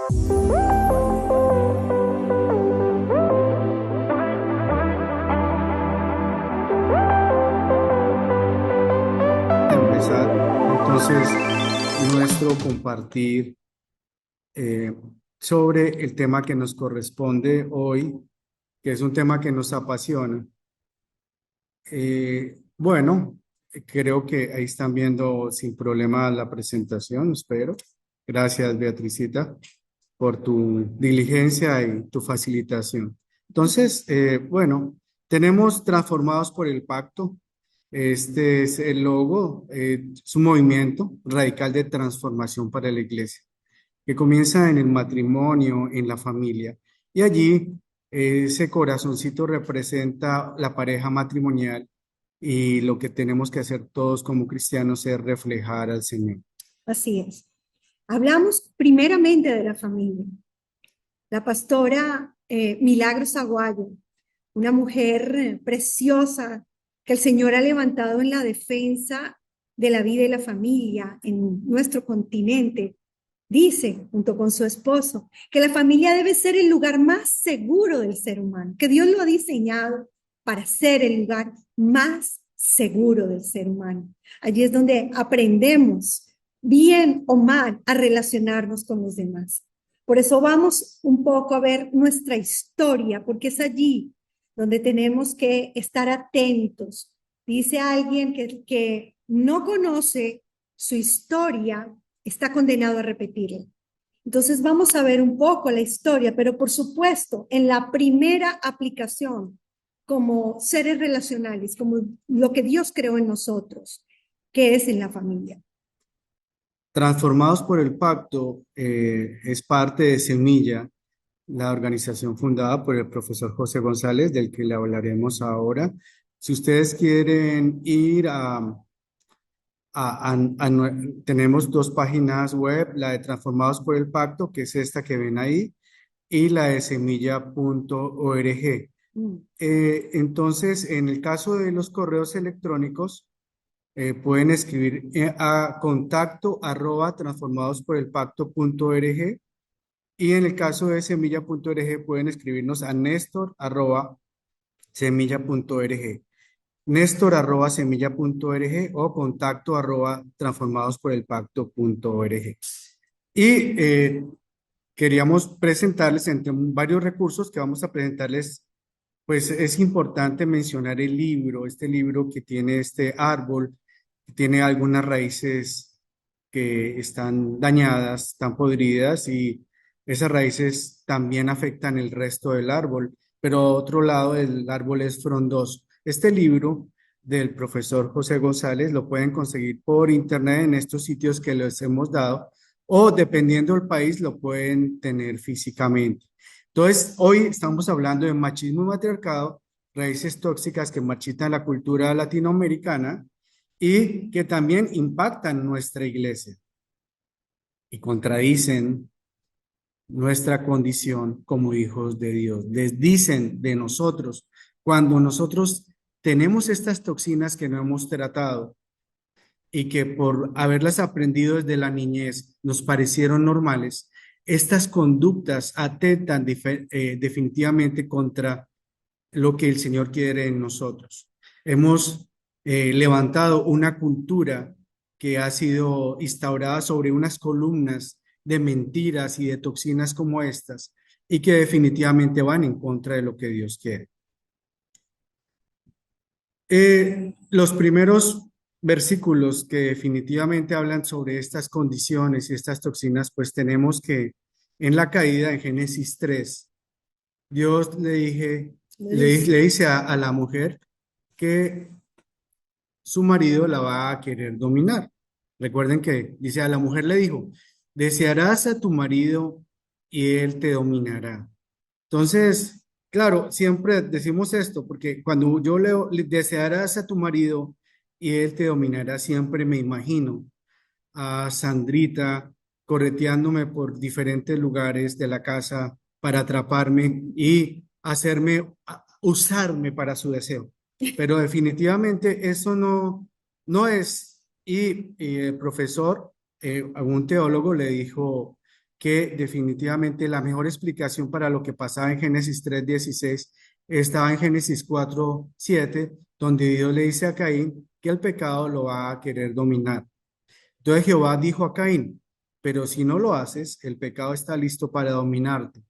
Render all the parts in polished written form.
Empezar entonces nuestro compartir eh, sobre el tema que nos corresponde hoy, que es un tema que nos apasiona. Bueno, creo que ahí están viendo sin problema la presentación, espero. Gracias, Beatricita, por tu diligencia y tu facilitación. Entonces, bueno, tenemos Transformados por el Pacto. Este es el logo, es un movimiento radical de transformación para la iglesia, que comienza en el matrimonio, en la familia. Y allí ese corazoncito representa la pareja matrimonial y lo que tenemos que hacer todos como cristianos es reflejar al Señor. Así es. Hablamos primeramente de la familia. La pastora Milagros Aguayo, una mujer preciosa que el Señor ha levantado en la defensa de la vida y la familia en nuestro continente, dice, junto con su esposo, que la familia debe ser el lugar más seguro del ser humano, que Dios lo ha diseñado para ser el lugar más seguro del ser humano. Allí es donde aprendemos, bien o mal, a relacionarnos con los demás. Por eso vamos un poco a ver nuestra historia, porque es allí donde tenemos que estar atentos. Dice alguien que no conoce su historia, está condenado a repetirla. Entonces vamos a ver un poco la historia, pero por supuesto, en la primera aplicación, como seres relacionales, como lo que Dios creó en nosotros, que es en la familia. Transformados por el Pacto es parte de Semilla, la organización fundada por el profesor José González, del que le hablaremos ahora. Si ustedes quieren ir tenemos dos páginas web, la de Transformados por el Pacto, que es esta que ven ahí, y la de semilla.org. Entonces, en el caso de los correos electrónicos, pueden escribir a contacto@transformadosporelpacto.org, y en el caso de semilla.org pueden escribirnos a nestor@semilla.org. Nestor@semilla.org o contacto@transformadosporelpacto.org. Y queríamos presentarles entre varios recursos que vamos a presentarles, pues es importante mencionar el libro, este libro que tiene este árbol, que tiene algunas raíces que están dañadas, están podridas, y esas raíces también afectan el resto del árbol, pero otro lado del árbol es frondoso. Este libro del profesor José González lo pueden conseguir por internet en estos sitios que les hemos dado, o dependiendo del país lo pueden tener físicamente. Entonces, hoy estamos hablando de machismo y matriarcado, raíces tóxicas que marchitan la cultura latinoamericana y que también impactan nuestra iglesia y contradicen nuestra condición como hijos de Dios. Les dicen de nosotros, cuando nosotros tenemos estas toxinas que no hemos tratado y que por haberlas aprendido desde la niñez nos parecieron normales, estas conductas atentan definitivamente contra lo que el Señor quiere en nosotros. Hemos levantado una cultura que ha sido instaurada sobre unas columnas de mentiras y de toxinas como estas, y que definitivamente van en contra de lo que Dios quiere. Los primeros versículos que definitivamente hablan sobre estas condiciones y estas toxinas, pues tenemos que en la caída, en Génesis 3, Dios le dice a la mujer que su marido la va a querer dominar. Recuerden que dice, a la mujer le dijo, desearás a tu marido y él te dominará. Entonces, claro, siempre decimos esto, porque cuando yo leo, desearás a tu marido y él te dominará, siempre me imagino a Sandrita correteándome por diferentes lugares de la casa para atraparme y usarme para su deseo. Pero definitivamente eso no es. Y el profesor, un teólogo, le dijo que definitivamente la mejor explicación para lo que pasaba en Génesis 3:16 estaba en Génesis 4:7, donde Dios le dice a Caín que el pecado lo va a querer dominar. Entonces Jehová dijo a Caín, pero si no lo haces, el pecado está listo para dominarte.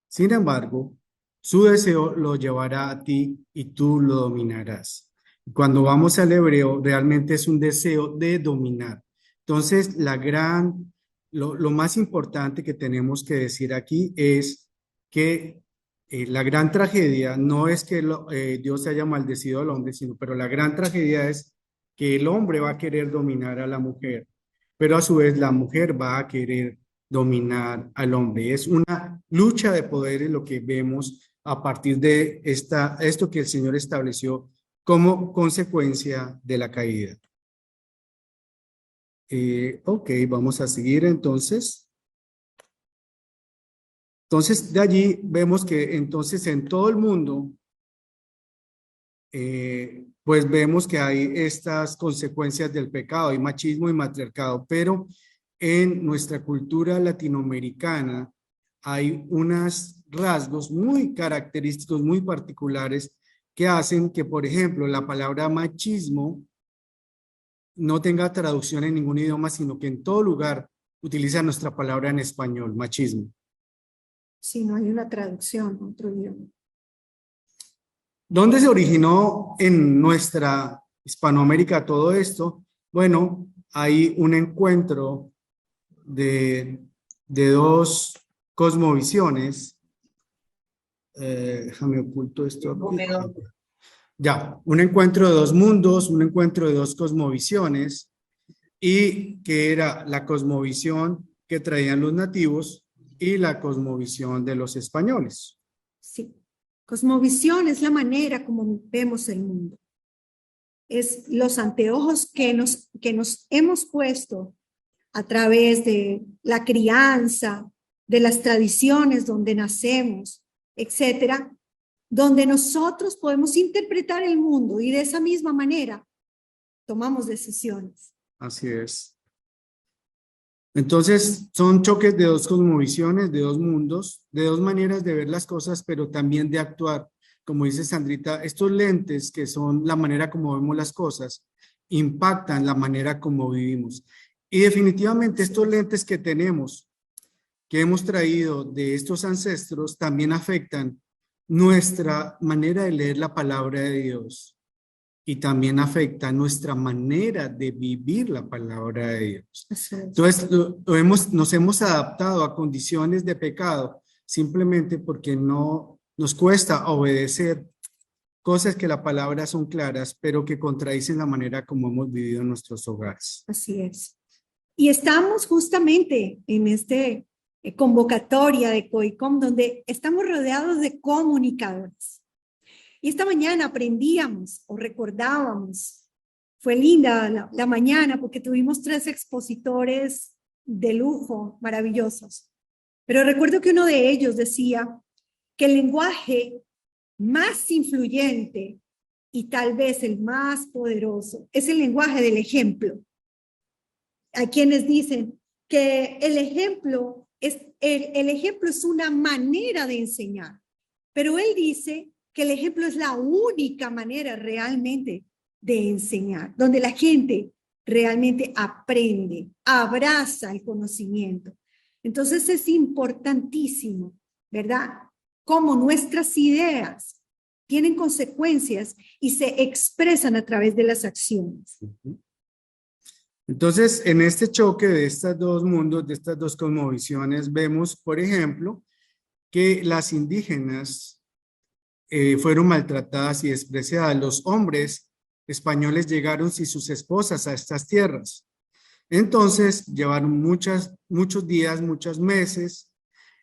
Sin embargo, su deseo lo llevará a ti y tú lo dominarás. Cuando vamos al hebreo, realmente es un deseo de dominar. Entonces, lo más importante que tenemos que decir aquí es que la gran tragedia no es que Dios haya maldecido al hombre, pero la gran tragedia es que el hombre va a querer dominar a la mujer, pero a su vez la mujer va a querer dominar al hombre. Es una lucha de poderes lo que vemos a partir de esto que el Señor estableció como consecuencia de la caída. Ok, vamos a seguir entonces. Entonces, de allí vemos que entonces en todo el mundo, pues vemos que hay estas consecuencias del pecado, hay machismo y matriarcado, pero en nuestra cultura latinoamericana hay unos rasgos muy característicos, muy particulares, que hacen que, por ejemplo, la palabra machismo no tenga traducción en ningún idioma, sino que en todo lugar utiliza nuestra palabra en español, machismo. Si no hay una traducción a otro idioma. ¿Dónde se originó en nuestra Hispanoamérica todo esto? Bueno, hay un encuentro de dos cosmovisiones. Déjame oculto esto aquí. Ya, un encuentro de dos mundos, un encuentro de dos cosmovisiones, y que era la cosmovisión que traían los nativos y la cosmovisión de los españoles. Sí. Cosmovisión es la manera como vemos el mundo. Es los anteojos que nos hemos puesto a través de la crianza, de las tradiciones donde nacemos, etcétera, donde nosotros podemos interpretar el mundo y de esa misma manera tomamos decisiones. Así es. Entonces, son choques de dos cosmovisiones, de dos mundos, de dos maneras de ver las cosas, pero también de actuar. Como dice Sandrita, estos lentes que son la manera como vemos las cosas, impactan la manera como vivimos. Y definitivamente estos lentes que tenemos, que hemos traído de estos ancestros, también afectan nuestra manera de leer la palabra de Dios. Y también afecta nuestra manera de vivir la palabra de Dios. Entonces, nos hemos adaptado a condiciones de pecado simplemente porque no nos cuesta obedecer cosas que la palabra son claras, pero que contradicen la manera como hemos vivido en nuestros hogares. Así es. Y estamos justamente en este convocatoria de COICOM, donde estamos rodeados de comunicadores. Y esta mañana aprendíamos o recordábamos, fue linda la mañana porque tuvimos 3 expositores de lujo maravillosos. Pero recuerdo que uno de ellos decía que el lenguaje más influyente y tal vez el más poderoso es el lenguaje del ejemplo. Hay quienes dicen que el ejemplo es una manera de enseñar, pero él dice que el ejemplo es la única manera realmente de enseñar, donde la gente realmente aprende, abraza el conocimiento. Entonces es importantísimo, ¿verdad? Cómo nuestras ideas tienen consecuencias y se expresan a través de las acciones. Entonces, en este choque de estos dos mundos, de estas dos cosmovisiones, vemos, por ejemplo, que las indígenas fueron maltratadas y despreciadas. Los hombres españoles llegaron sin sus esposas a estas tierras. Entonces, llevaron muchos días, muchos meses.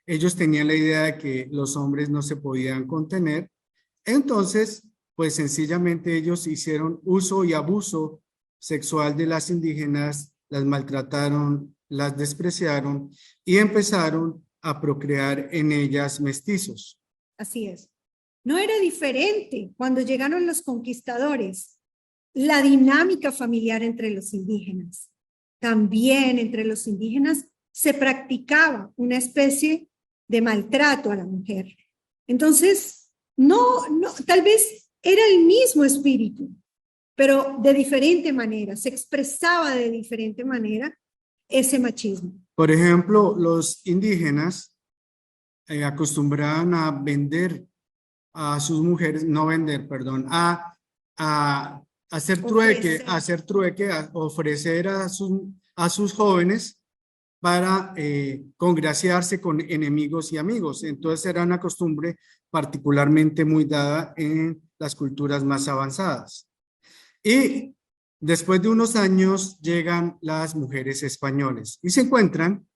Ellos tenían la idea de que los hombres no se podían contener. Entonces, pues sencillamente ellos hicieron uso y abuso sexual de las indígenas, las maltrataron, las despreciaron y empezaron a procrear en ellas mestizos. Así es. No era diferente cuando llegaron los conquistadores, la dinámica familiar entre los indígenas. También entre los indígenas se practicaba una especie de maltrato a la mujer. Entonces, tal vez era el mismo espíritu, pero de diferente manera, se expresaba de diferente manera ese machismo. Por ejemplo, los indígenas acostumbraban a vender a sus mujeres, no vender, perdón, a hacer trueque, a ofrecer a sus jóvenes para congraciarse con enemigos y amigos. Entonces era una costumbre particularmente muy dada en las culturas más avanzadas. Y después de unos años llegan las mujeres españoles y se encuentran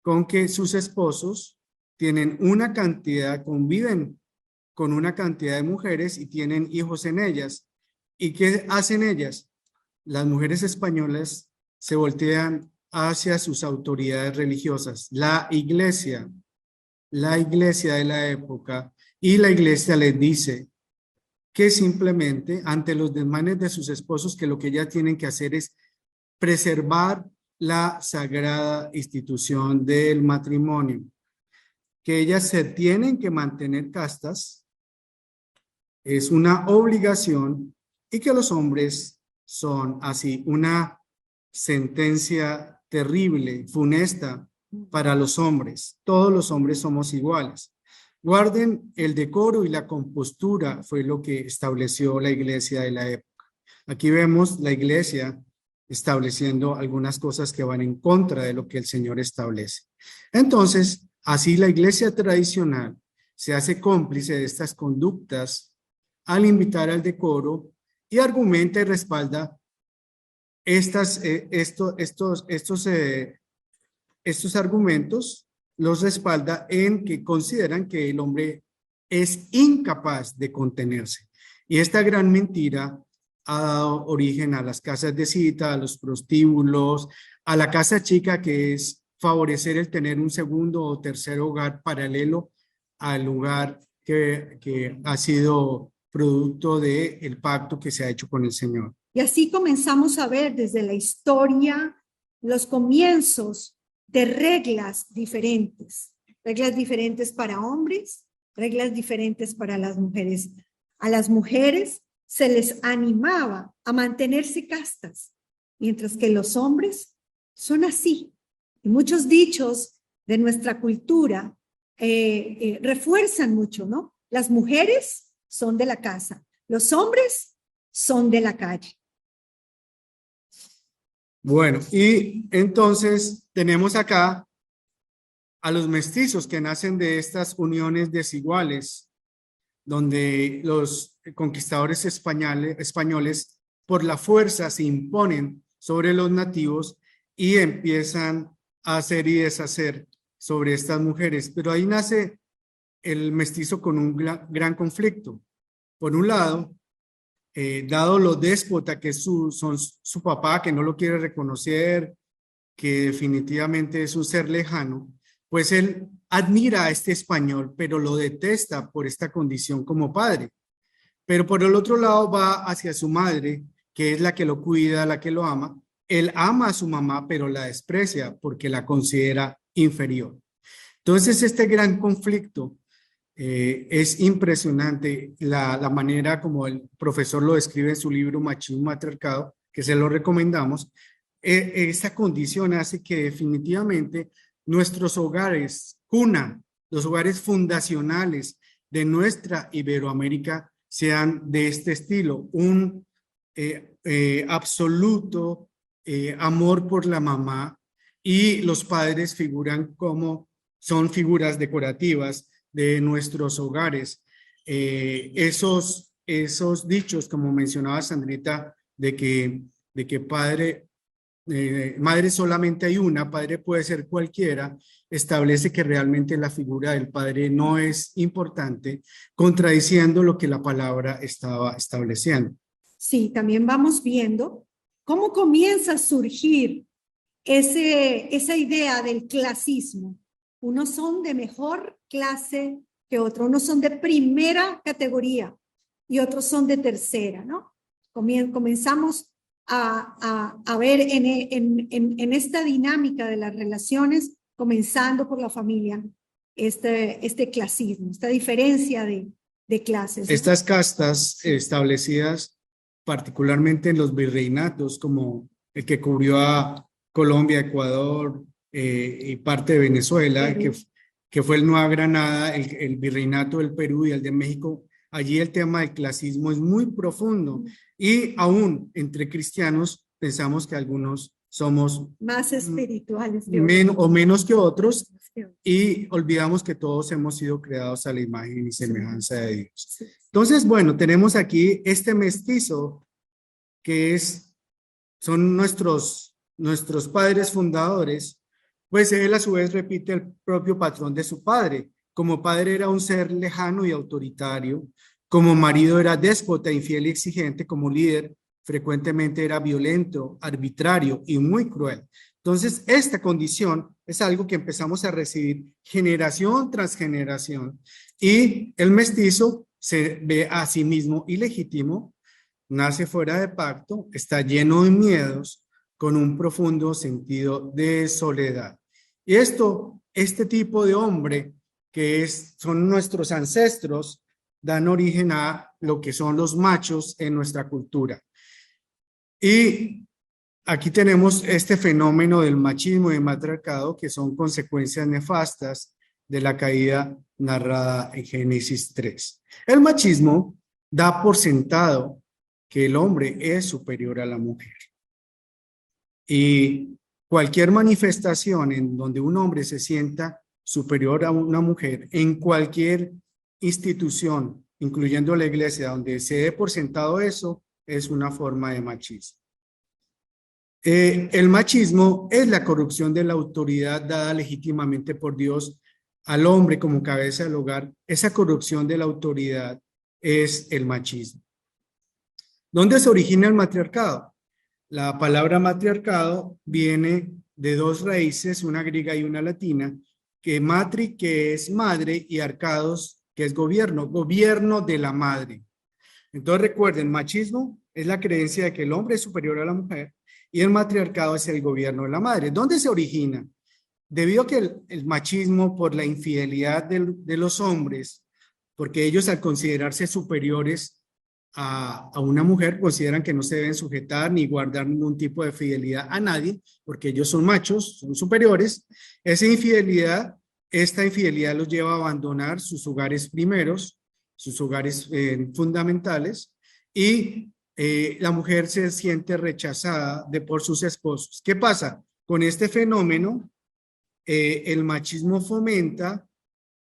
con que sus esposos tienen una cantidad, conviven con una cantidad de mujeres y tienen hijos en ellas. ¿Y qué hacen ellas? Las mujeres españolas se voltean hacia sus autoridades religiosas, la iglesia de la época, y la iglesia les dice que simplemente ante los desmanes de sus esposos, que lo que ellas tienen que hacer es preservar la sagrada institución del matrimonio, que ellas se tienen que mantener castas, es una obligación, y que los hombres son así una sentencia terrible, funesta para los hombres. Todos los hombres somos iguales. Guarden el decoro y la compostura, fue lo que estableció la iglesia de la época. Aquí vemos la iglesia estableciendo algunas cosas que van en contra de lo que el Señor establece. Entonces, así la iglesia tradicional se hace cómplice de estas conductas al invitar al decoro y argumenta y respalda estos argumentos, los respalda en que consideran que el hombre es incapaz de contenerse. Y esta gran mentira ha dado origen a las casas de cita, a los prostíbulos, a la casa chica, que es favorecer el tener un segundo o tercer hogar paralelo al lugar que ha sido producto del pacto que se ha hecho con el Señor. Y así comenzamos a ver desde la historia los comienzos de reglas diferentes para hombres, reglas diferentes para las mujeres. A las mujeres se les animaba a mantenerse castas, mientras que los hombres son así. Y muchos dichos de nuestra cultura refuerzan mucho, ¿no? Las mujeres son de la casa, los hombres son de la calle. Bueno, y entonces tenemos acá a los mestizos que nacen de estas uniones desiguales, donde los conquistadores españoles por la fuerza se imponen sobre los nativos y empiezan a hacer y deshacer sobre estas mujeres. Pero ahí nace el mestizo con un gran conflicto. Por un lado, dado lo déspota que son su papá, que no lo quiere reconocer, que definitivamente es un ser lejano, pues él admira a este español, pero lo detesta por esta condición como padre. Pero por el otro lado va hacia su madre, que es la que lo cuida, la que lo ama. Él ama a su mamá, pero la desprecia porque la considera inferior. Entonces, este gran conflicto es impresionante la manera como el profesor lo describe en su libro Machismo y Matriarcado, que se lo recomendamos. Esta condición hace que definitivamente nuestros hogares, cuna, los hogares fundacionales de nuestra Iberoamérica sean de este estilo, un absoluto amor por la mamá, y los padres son figuras decorativas de nuestros hogares. Esos dichos, como mencionaba Sandrita, de que madre solamente hay una, padre puede ser cualquiera, establece que realmente la figura del padre no es importante, contradiciendo lo que la palabra estaba estableciendo. Sí, también vamos viendo cómo comienza a surgir esa idea del clasismo. Unos son de mejor clase que otros, unos son de primera categoría y otros son de tercera, ¿no? Comenzamos a ver en esta dinámica de las relaciones, comenzando por la familia, este clasismo, esta diferencia de clases, ¿no? Estas castas establecidas particularmente en los virreinatos, como el que cubrió a Colombia, Ecuador y parte de Venezuela, que fue el Nueva Granada, el virreinato del Perú y el de México. Allí el tema del clasismo es muy profundo y aún entre cristianos pensamos que algunos somos más espirituales o menos que otros y olvidamos que todos hemos sido creados a la imagen y semejanza de Dios. Entonces, bueno, tenemos aquí este mestizo que son nuestros padres fundadores, pues él a su vez repite el propio patrón de su padre. Como padre era un ser lejano y autoritario, como marido era déspota, infiel y exigente, como líder frecuentemente era violento, arbitrario y muy cruel. Entonces, esta condición es algo que empezamos a recibir generación tras generación y el mestizo se ve a sí mismo ilegítimo, nace fuera de pacto, está lleno de miedos, con un profundo sentido de soledad. Y este tipo de hombre que son nuestros ancestros, dan origen a lo que son los machos en nuestra cultura. Y aquí tenemos este fenómeno del machismo y el matriarcado, que son consecuencias nefastas de la caída narrada en Génesis 3. El machismo da por sentado que el hombre es superior a la mujer. Y cualquier manifestación en donde un hombre se sienta superior a una mujer, en cualquier institución, incluyendo la iglesia, donde se dé por sentado eso, es una forma de machismo. El machismo es la corrupción de la autoridad dada legítimamente por Dios al hombre como cabeza del hogar. Esa corrupción de la autoridad es el machismo. ¿Dónde se origina el matriarcado? La palabra matriarcado viene de dos raíces, una griega y una latina, que matri, que es madre, y arcados, que es gobierno de la madre. Entonces recuerden, machismo es la creencia de que el hombre es superior a la mujer y el matriarcado es el gobierno de la madre. ¿Dónde se origina? Debido a que el machismo por la infidelidad de los hombres, porque ellos al considerarse superiores a una mujer consideran que no se deben sujetar ni guardar ningún tipo de fidelidad a nadie, porque ellos son machos, son superiores. Esta infidelidad los lleva a abandonar sus hogares primeros, sus hogares fundamentales, y la mujer se siente rechazada por sus esposos. ¿Qué pasa? Con este fenómeno, el machismo fomenta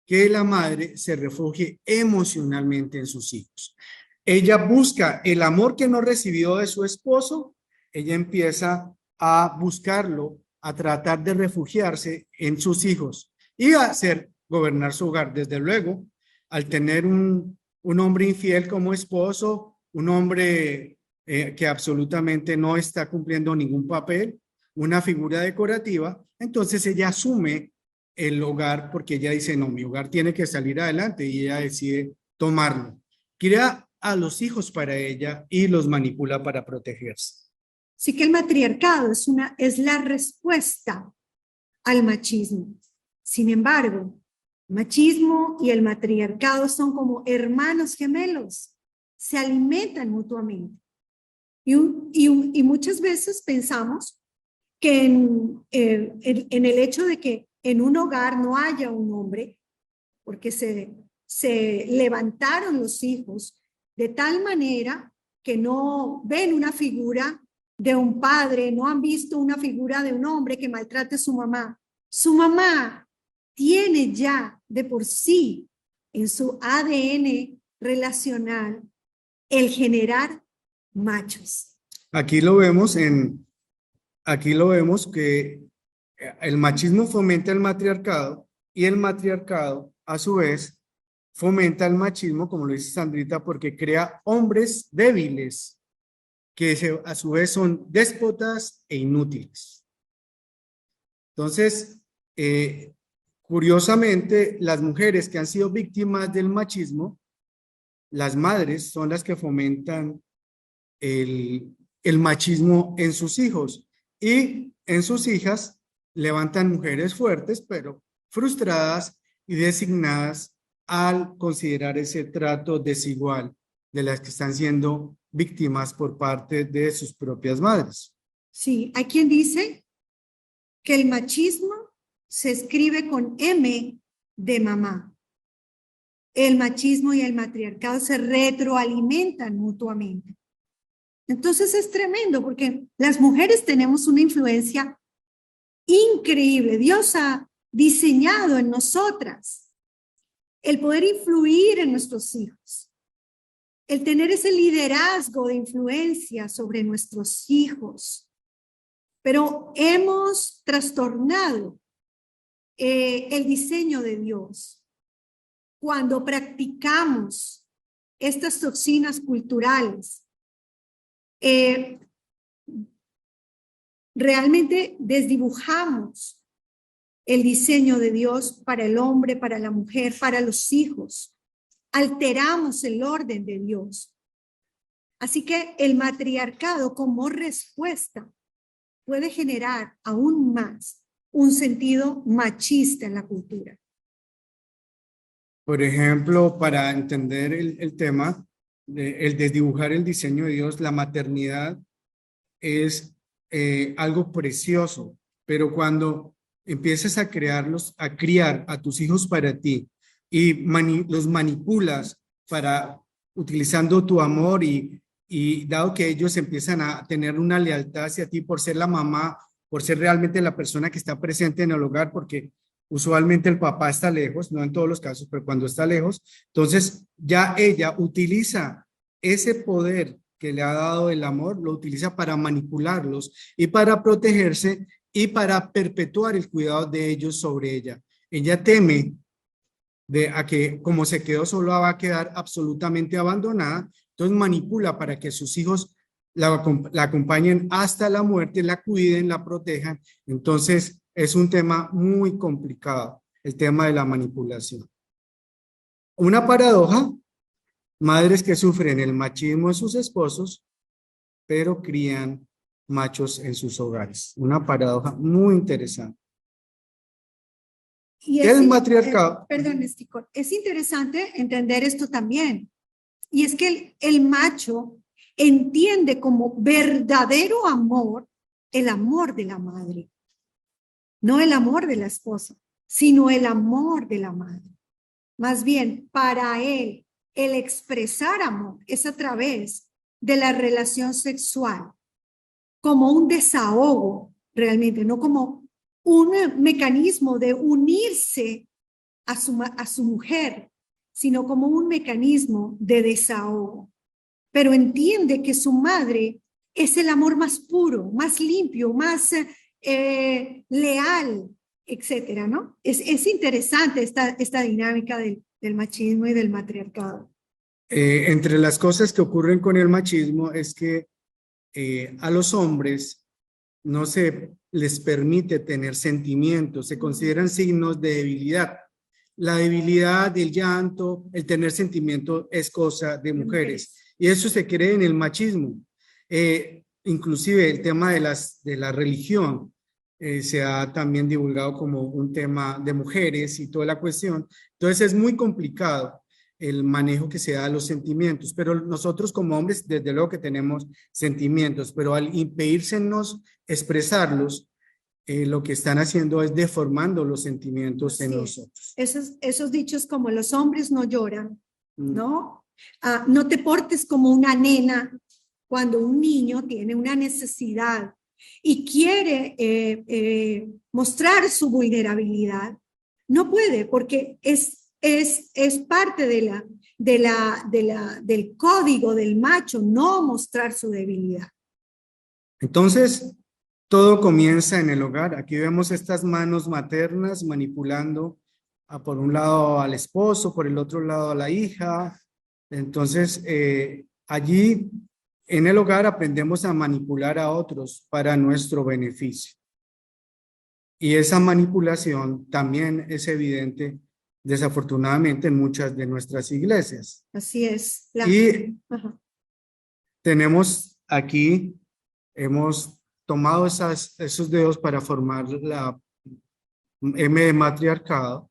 que la madre se refugie emocionalmente en sus hijos. Ella busca el amor que no recibió de su esposo, ella empieza a buscarlo, a tratar de refugiarse en sus hijos y a gobernar su hogar. Desde luego, al tener un hombre infiel como esposo, un hombre que absolutamente no está cumpliendo ningún papel, una figura decorativa, entonces ella asume el hogar porque ella dice, no, mi hogar tiene que salir adelante y ella decide tomarlo. Crea a los hijos para ella y los manipula para protegerse. Sí que el matriarcado es la respuesta al machismo. Sin embargo, el machismo y el matriarcado son como hermanos gemelos, se alimentan mutuamente. Y muchas veces pensamos que en el hecho de que en un hogar no haya un hombre, porque se levantaron los hijos de tal manera que no ven una figura de un padre, no han visto una figura de un hombre que maltrate a su mamá. Su mamá tiene ya de por sí en su ADN relacional el generar machos. Aquí lo vemos que el machismo fomenta el matriarcado y el matriarcado a su vez fomenta el machismo, como lo dice Sandrita, porque crea hombres débiles que a su vez son déspotas e inútiles. Entonces, curiosamente, las mujeres que han sido víctimas del machismo, las madres son las que fomentan el el machismo en sus hijos y en sus hijas levantan mujeres fuertes, pero frustradas y designadas al considerar ese trato desigual de las que están siendo víctimas por parte de sus propias madres. Sí, hay quien dice que el machismo se escribe con M de mamá. El machismo y el matriarcado se retroalimentan mutuamente. Entonces es tremendo porque las mujeres tenemos una influencia increíble. Dios ha diseñado en nosotras el poder influir en nuestros hijos, el tener ese liderazgo de influencia sobre nuestros hijos. Pero hemos trastornado el diseño de Dios cuando practicamos estas toxinas culturales. Realmente desdibujamos el diseño de Dios para el hombre, para la mujer, para los hijos. Alteramos el orden de Dios. Así que el matriarcado como respuesta puede generar aún más un sentido machista en la cultura. Por ejemplo, para entender el tema, el desdibujar el diseño de Dios, la maternidad es algo precioso, pero cuando empiezas a crearlos, a criar a tus hijos para ti y los manipulas para utilizando tu amor y dado que ellos empiezan a tener una lealtad hacia ti por ser la mamá, por ser realmente la persona que está presente en el hogar, porque usualmente el papá está lejos, no en todos los casos, pero cuando está lejos, entonces ya ella utiliza ese poder que le ha dado el amor, lo utiliza para manipularlos y para protegerse y para perpetuar el cuidado de ellos sobre ella. Ella teme a que como se quedó sola va a quedar absolutamente abandonada, entonces manipula para que sus hijos la acompañen hasta la muerte, la cuiden, la protejan. Entonces es un tema muy complicado, el tema de la manipulación. Una paradoja, madres que sufren el machismo de sus esposos, pero crían machos en sus hogares. Una paradoja muy interesante. Y el matriarcado. Perdón, Esticor, es interesante entender esto también. Y es que el macho entiende como verdadero amor el amor de la madre. No el amor de la esposa, sino el amor de la madre. Más bien, para él, el expresar amor es a través de la relación sexual, como un desahogo, realmente, no como un mecanismo de unirse a su mujer, sino como un mecanismo de desahogo. Pero entiende que su madre es el amor más puro, más limpio, más leal, etcétera, ¿no? Es interesante esta dinámica del machismo y del matriarcado. Entre las cosas que ocurren con el machismo es que a los hombres no se les permite tener sentimientos, se consideran signos de debilidad. La debilidad, el llanto, el tener sentimiento es cosa de mujeres. Y eso se cree en el machismo. Inclusive el tema de la religión se ha también divulgado como un tema de mujeres y toda la cuestión. Entonces es muy complicado el manejo que se da a los sentimientos, pero nosotros como hombres desde luego que tenemos sentimientos, pero al impedírsenos expresarlos, lo que están haciendo es deformando los sentimientos en nosotros. Esos dichos como los hombres no lloran, ¿no? No te portes como una nena cuando un niño tiene una necesidad y quiere mostrar su vulnerabilidad. No puede porque es parte del código del macho no mostrar su debilidad. Entonces, todo comienza en el hogar. Aquí vemos estas manos maternas manipulando por un lado al esposo, por el otro lado a la hija. Entonces, allí en el hogar aprendemos a manipular a otros para nuestro beneficio. Y esa manipulación también es evidente, desafortunadamente, en muchas de nuestras iglesias. Así es. Y tenemos aquí hemos tomado esos dedos para formar la M de matriarcado,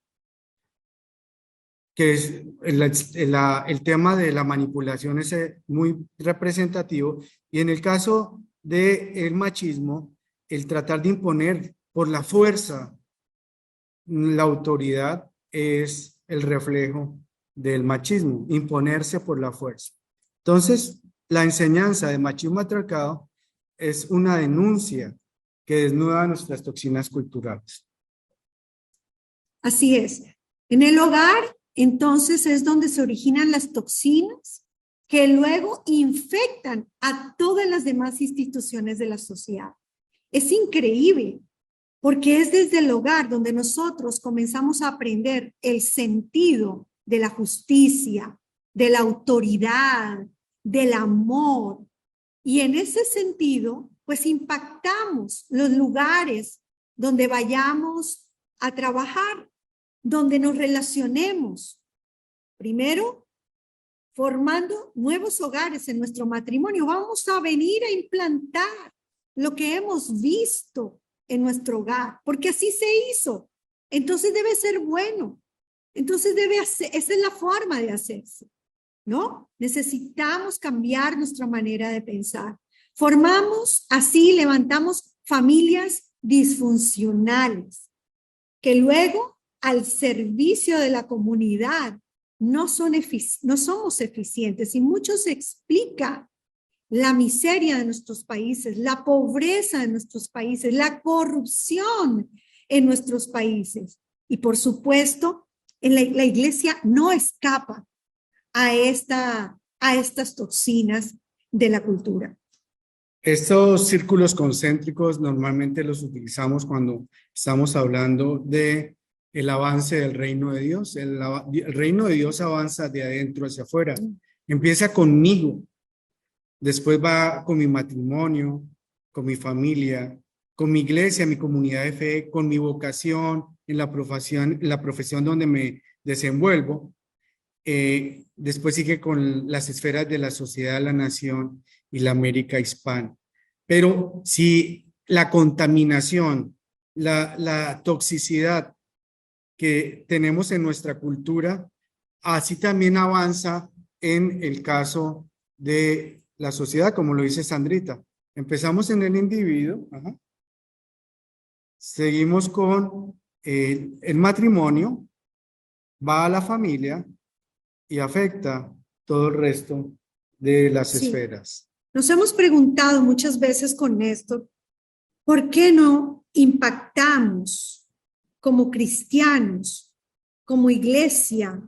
que es el tema de la manipulación es muy representativo, y en el caso del machismo, el tratar de imponer por la fuerza la autoridad es el reflejo del machismo, imponerse por la fuerza. Entonces, la enseñanza de machismo matriarcado es una denuncia que desnuda nuestras toxinas culturales. Así es. En el hogar, entonces, es donde se originan las toxinas que luego infectan a todas las demás instituciones de la sociedad. Es increíble, porque es desde el hogar donde nosotros comenzamos a aprender el sentido de la justicia, de la autoridad, del amor. Y en ese sentido, pues impactamos los lugares donde vayamos a trabajar, donde nos relacionemos. Primero, formando nuevos hogares en nuestro matrimonio. Vamos a venir a implantar lo que hemos visto en nuestro hogar, porque así se hizo. Entonces debe ser bueno. Entonces esa es la forma de hacerse, ¿no? Necesitamos cambiar nuestra manera de pensar. Levantamos familias disfuncionales, que luego, al servicio de la comunidad, no somos eficientes, y mucho se explica la miseria de nuestros países, la pobreza de nuestros países, la corrupción en nuestros países. Y por supuesto, la iglesia no escapa a estas toxinas de la cultura. Estos círculos concéntricos normalmente los utilizamos cuando estamos hablando de el avance del reino de Dios. El reino de Dios avanza de adentro hacia afuera. Empieza conmigo. Después va con mi matrimonio, con mi familia, con mi iglesia, mi comunidad de fe, con mi vocación, en la profesión donde me desenvuelvo. Después sigue con las esferas de la sociedad, la nación y la América hispana. Pero si la contaminación, la toxicidad que tenemos en nuestra cultura, así también avanza en el caso de la sociedad, como lo dice Sandrita. Empezamos en el individuo, seguimos con el matrimonio, va a la familia y afecta todo el resto de las esferas. Nos hemos preguntado muchas veces con Néstor, ¿por qué no impactamos como cristianos, como iglesia,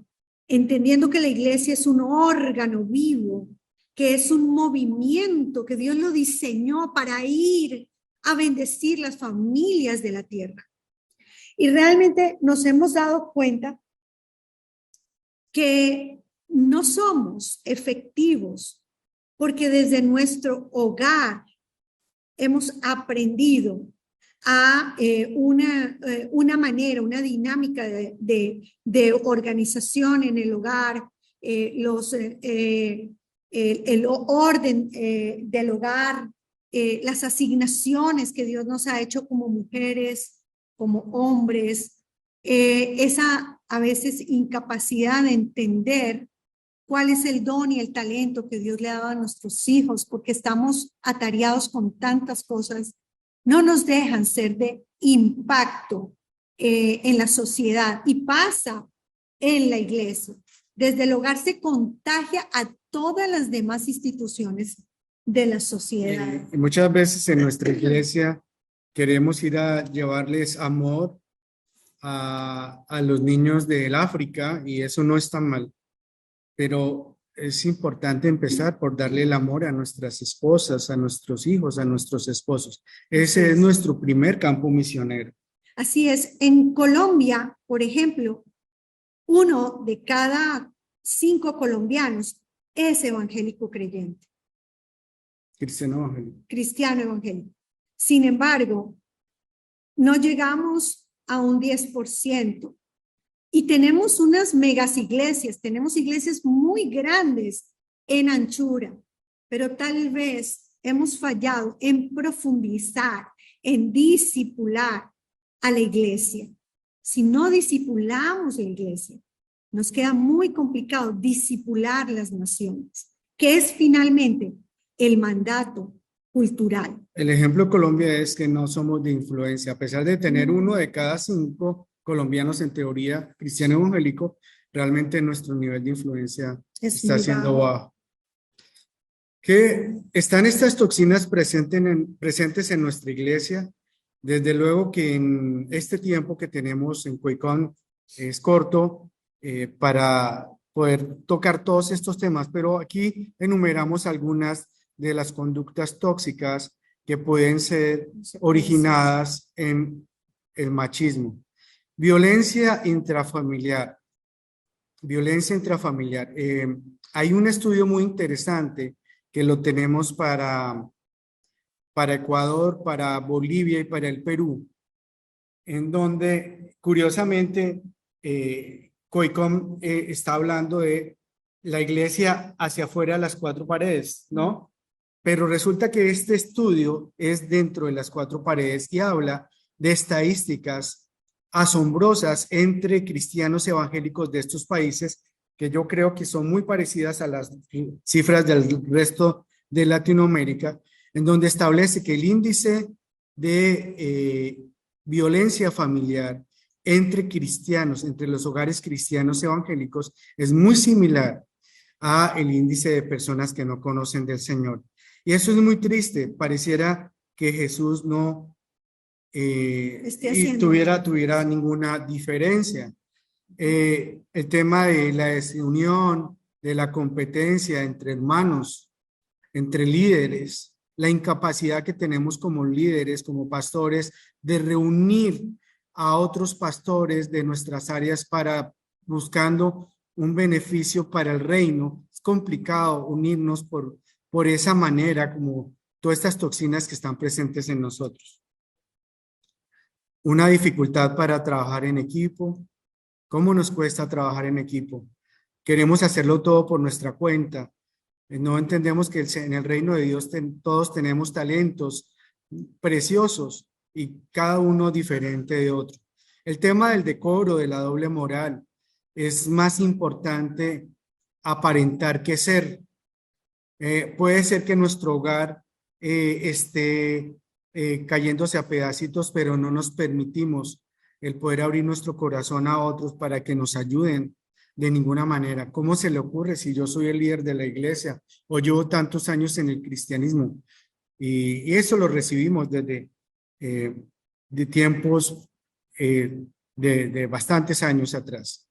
entendiendo que la iglesia es un órgano vivo, que es un movimiento que Dios lo diseñó para ir a bendecir las familias de la tierra? Y realmente nos hemos dado cuenta que no somos efectivos porque desde nuestro hogar hemos aprendido a una manera, una dinámica de organización en el hogar, el orden del hogar, las asignaciones que Dios nos ha hecho como mujeres, como hombres, esa a veces incapacidad de entender cuál es el don y el talento que Dios le ha dado a nuestros hijos, porque estamos atareados con tantas cosas, no nos dejan ser de impacto en la sociedad, y pasa en la iglesia. Desde el hogar se contagia a todas las demás instituciones de la sociedad. Y muchas veces en nuestra iglesia queremos ir a llevarles amor a los niños del África, y eso no está mal. Pero es importante empezar por darle el amor a nuestras esposas, a nuestros hijos, a nuestros esposos. Ese es nuestro primer campo misionero. Así es. En Colombia, por ejemplo, 1 de cada 5 colombianos es evangélico creyente. Cristiano evangélico. Cristiano evangélico. Sin embargo, no llegamos a un 10%. Y tenemos unas megas iglesias, tenemos iglesias muy grandes en anchura, pero tal vez hemos fallado en profundizar, en discipular a la iglesia. Si no discipulamos la iglesia, nos queda muy complicado discipular las naciones, que es finalmente el mandato cultural. El ejemplo de Colombia es que no somos de influencia, a pesar de tener 1 de cada 5 colombianos en teoría cristiano evangélico, realmente nuestro nivel de influencia está siendo bajo. ¿Qué están estas toxinas presentes en nuestra iglesia? Desde luego que en este tiempo que tenemos en COICON es corto para poder tocar todos estos temas, pero aquí enumeramos algunas de las conductas tóxicas que pueden ser originadas en el machismo. Violencia intrafamiliar. Violencia intrafamiliar. Hay un estudio muy interesante que lo tenemos para Ecuador, para Bolivia y para el Perú, en donde curiosamente COICOM está hablando de la iglesia hacia afuera de las 4 paredes, ¿no? Pero resulta que este estudio es dentro de las 4 paredes y habla de estadísticas asombrosas entre cristianos evangélicos de estos países, que yo creo que son muy parecidas a las cifras del resto de Latinoamérica, en donde establece que el índice de violencia familiar entre cristianos, entre los hogares cristianos evangélicos, es muy similar a el índice de personas que no conocen del Señor. Y eso es muy triste. Pareciera que Jesús no tuviera ninguna diferencia. El tema de la desunión, de la competencia entre hermanos, entre líderes, la incapacidad que tenemos como líderes, como pastores, de reunir a otros pastores de nuestras áreas para buscando un beneficio para el reino. Es complicado unirnos por esa manera, como todas estas toxinas que están presentes en nosotros. Una dificultad para trabajar en equipo. ¿Cómo nos cuesta trabajar en equipo? Queremos hacerlo todo por nuestra cuenta. No entendemos que en el reino de Dios todos tenemos talentos preciosos y cada uno diferente de otro. El tema del decoro, de la doble moral, es más importante aparentar que ser. Puede ser que nuestro hogar esté cayéndose a pedacitos, pero no nos permitimos el poder abrir nuestro corazón a otros para que nos ayuden de ninguna manera. ¿Cómo se le ocurre si yo soy el líder de la iglesia o llevo tantos años en el cristianismo? Y eso lo recibimos desde de tiempos de bastantes años atrás.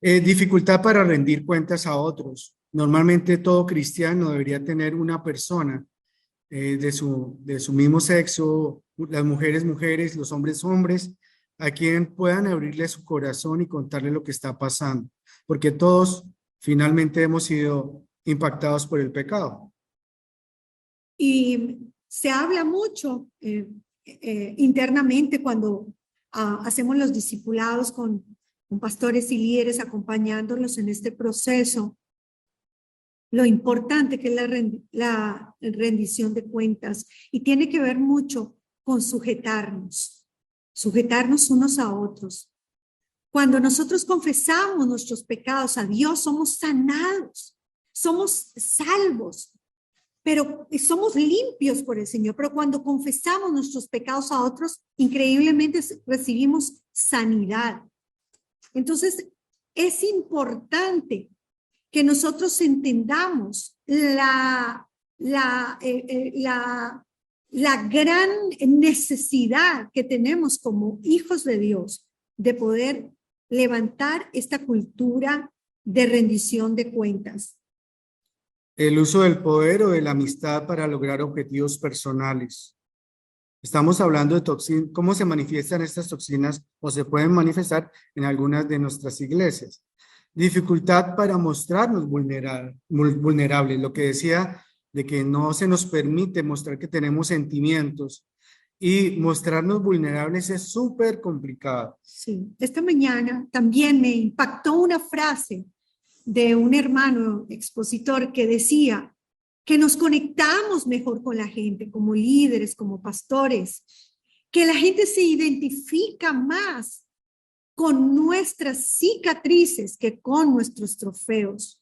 Dificultad para rendir cuentas a otros. Normalmente todo cristiano debería tener una persona de su mismo sexo, las mujeres, mujeres, los hombres, a quien puedan abrirle su corazón y contarle lo que está pasando, porque todos finalmente hemos sido impactados por el pecado. Y se habla mucho internamente cuando hacemos los discipulados con pastores y líderes acompañándolos en este proceso, lo importante que es la rendición de cuentas, y tiene que ver mucho con sujetarnos unos a otros. Cuando nosotros confesamos nuestros pecados a Dios, somos sanados, somos salvos, pero somos limpios por el Señor. Pero cuando confesamos nuestros pecados a otros, increíblemente recibimos sanidad. Entonces, es importante que nosotros entendamos la gran necesidad que tenemos como hijos de Dios de poder levantar esta cultura de rendición de cuentas. El uso del poder o de la amistad para lograr objetivos personales. Estamos hablando de toxinas, cómo se manifiestan estas toxinas o se pueden manifestar en algunas de nuestras iglesias. Dificultad para mostrarnos vulnerables, lo que decía de que no se nos permite mostrar que tenemos sentimientos, y mostrarnos vulnerables es súper complicado. Sí, esta mañana también me impactó una frase de un hermano expositor que decía: que nos conectamos mejor con la gente, como líderes, como pastores, que la gente se identifica más con nuestras cicatrices que con nuestros trofeos.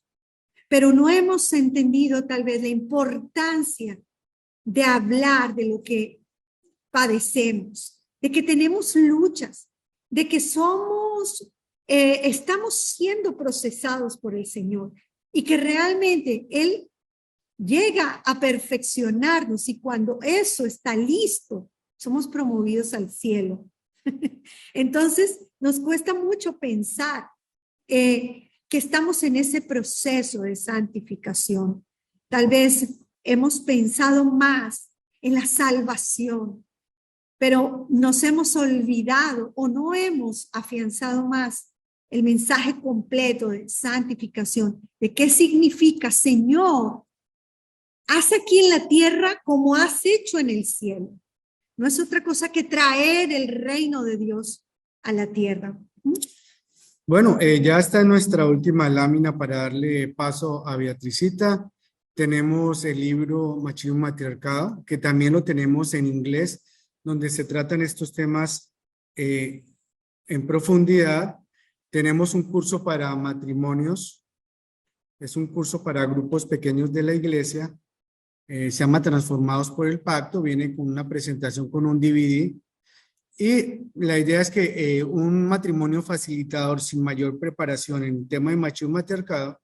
Pero no hemos entendido tal vez la importancia de hablar de lo que padecemos, de que tenemos luchas, de que estamos siendo procesados por el Señor y que realmente Él llega a perfeccionarnos y cuando eso está listo, somos promovidos al cielo. Entonces, nos cuesta mucho pensar que estamos en ese proceso de santificación. Tal vez hemos pensado más en la salvación, pero nos hemos olvidado o no hemos afianzado más el mensaje completo de santificación, de qué significa, Señor, haz aquí en la tierra como has hecho en el cielo. No es otra cosa que traer el reino de Dios a la tierra. Bueno, ya está en nuestra última lámina para darle paso a Beatricita. Tenemos el libro Machismo y Matriarcado, que también lo tenemos en inglés, donde se tratan estos temas en profundidad. Tenemos un curso para matrimonios, es un curso para grupos pequeños de la iglesia, se llama Transformados por el Pacto, viene con una presentación con un DVD. Y la idea es que un matrimonio facilitador sin mayor preparación en el tema de machismo y matriarcado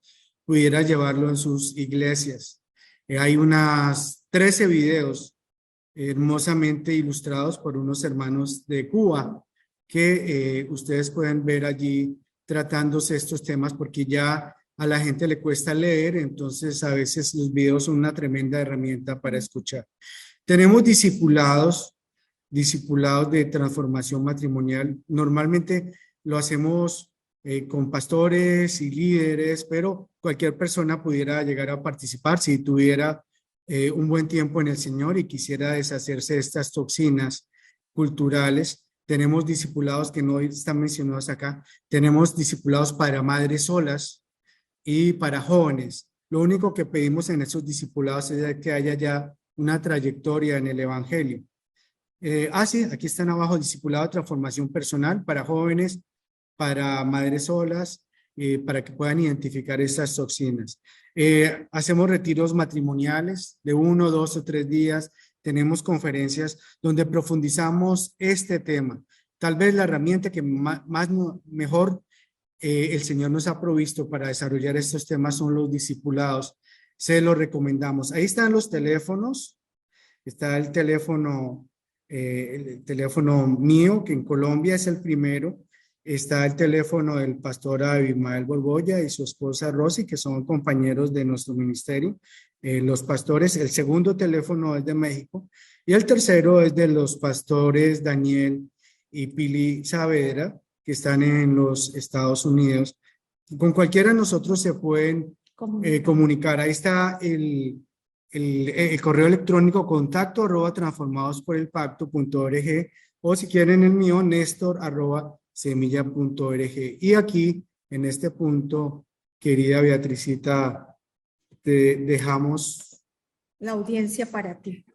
pudiera llevarlo en sus iglesias. Hay unas 13 videos hermosamente ilustrados por unos hermanos de Cuba que ustedes pueden ver allí tratándose estos temas porque ya a la gente le cuesta leer, entonces a veces los videos son una tremenda herramienta para escuchar. Tenemos discipulados de transformación matrimonial. Normalmente lo hacemos con pastores y líderes, pero cualquier persona pudiera llegar a participar si tuviera un buen tiempo en el Señor y quisiera deshacerse de estas toxinas culturales. Tenemos discipulados que no están mencionados acá. Tenemos discipulados para madres solas y para jóvenes. Lo único que pedimos en esos discipulados es que haya ya una trayectoria en el Evangelio. Sí, aquí están abajo, discipulado de transformación personal para jóvenes, para madres solas, para que puedan identificar esas toxinas. Hacemos retiros matrimoniales de 1, 2 o 3 días. Tenemos conferencias donde profundizamos este tema. Tal vez la herramienta que mejor el Señor nos ha provisto para desarrollar estos temas son los discipulados. Se los recomendamos. Ahí están los teléfonos. Está el teléfono mío, que en Colombia es el primero. Está el teléfono del pastor Abimael Borbolla y su esposa Rosy, que son compañeros de nuestro ministerio. Los pastores, el segundo teléfono es de México y el tercero es de los pastores Daniel y Pili Saavedra, que están en los Estados Unidos. Con cualquiera de nosotros se pueden comunicar. Ahí está el correo electrónico contacto@transformadosporelpacto.org o si quieren el mío, nestor@semilla.org. Y aquí, en este punto, querida Beatricita, te dejamos la audiencia para ti.